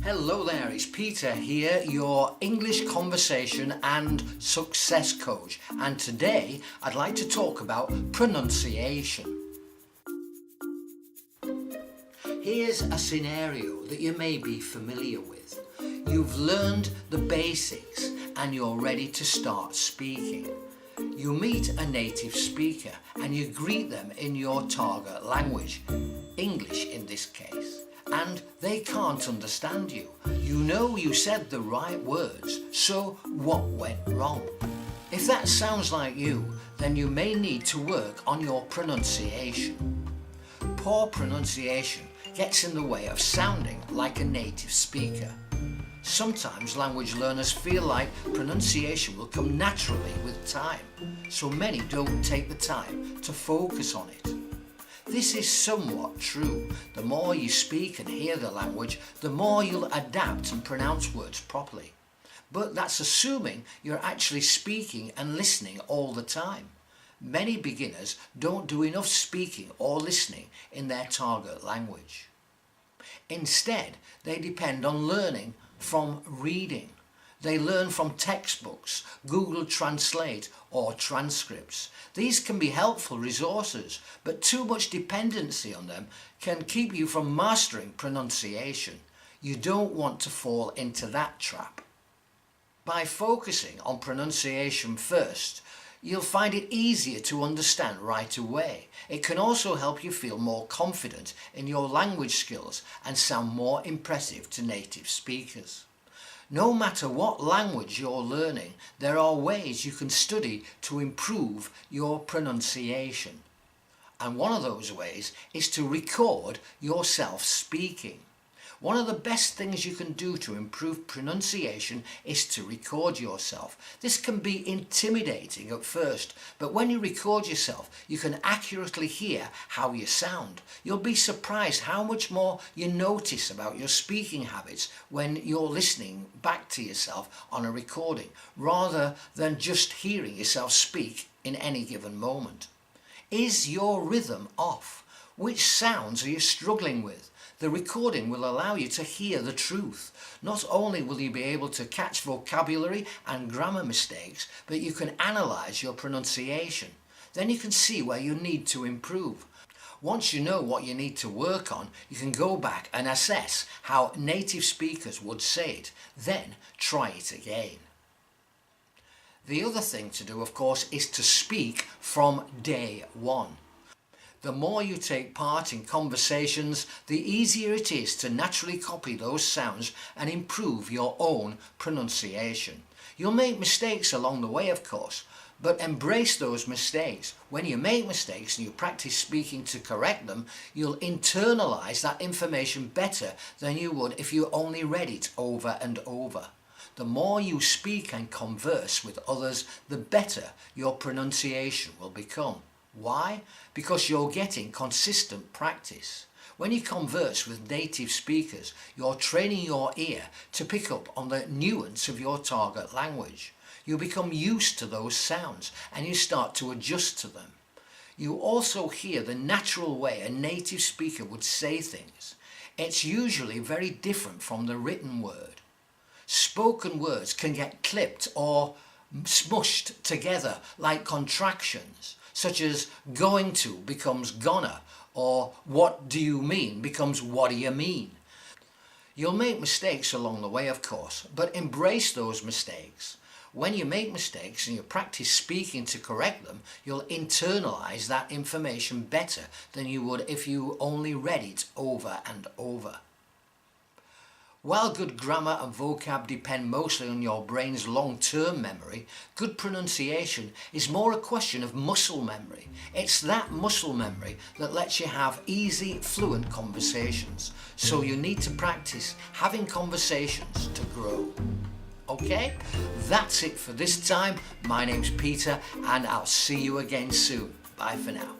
Hello there, it's Peter here, your English conversation and success coach, and today I'd like to talk about pronunciation. Here's a scenario that you may be familiar with. You've learned the basics and you're ready to start speaking. You meet a native speaker and you greet them in your target language, English in this case, and they can't understand you. You know you said the right words, so what went wrong? If that sounds like you, then you may need to work on your pronunciation. Poor pronunciation gets in the way of sounding like a native speaker. Sometimes language learners feel like pronunciation will come naturally with time, so many don't take the time to focus on it. This is somewhat true. The more you speak and hear the language, the more you'll adapt and pronounce words properly. But that's assuming you're actually speaking and listening all the time. Many beginners don't do enough speaking or listening in their target language. Instead, they depend on learning from reading. They learn from textbooks, Google Translate or transcripts. These can be helpful resources, but too much dependency on them can keep you from mastering pronunciation. You don't want to fall into that trap. By focusing on pronunciation first, you'll find it easier to understand right away. It can also help you feel more confident in your language skills and sound more impressive to native speakers. No matter what language you're learning, there are ways you can study to improve your pronunciation. And one of those ways is to record yourself speaking. One of the best things you can do to improve pronunciation is to record yourself. This can be intimidating at first, but when you record yourself, you can accurately hear how you sound. You'll be surprised how much more you notice about your speaking habits when you're listening back to yourself on a recording, rather than just hearing yourself speak in any given moment. Is your rhythm off? Which sounds are you struggling with? The recording will allow you to hear the truth. Not only will you be able to catch vocabulary and grammar mistakes, but you can analyse your pronunciation. Then you can see where you need to improve. Once you know what you need to work on, you can go back and assess how native speakers would say it. Then try it again. The other thing to do, of course, is to speak from day one. The more you take part in conversations, the easier it is to naturally copy those sounds and improve your own pronunciation. You'll make mistakes along the way, of course, but embrace those mistakes. When you make mistakes and you practice speaking to correct them, you'll internalize that information better than you would if you only read it over and over. The more you speak and converse with others, the better your pronunciation will become. Why? Because you're getting consistent practice. When you converse with native speakers, you're training your ear to pick up on the nuance of your target language. You become used to those sounds and you start to adjust to them. You also hear the natural way a native speaker would say things. It's usually very different from the written word. Spoken words can get clipped or smushed together like contractions, such as going to becomes gonna, or what do you mean becomes what do you mean. You'll make mistakes along the way, of course, but embrace those mistakes. When you make mistakes and you practice speaking to correct them, you'll internalize that information better than you would if you only read it over and over. While good grammar and vocab depend mostly on your brain's long-term memory, good pronunciation is more a question of muscle memory. It's that muscle memory that lets you have easy, fluent conversations. So you need to practice having conversations to grow. Okay? That's it for this time. My name's Peter and I'll see you again soon. Bye for now.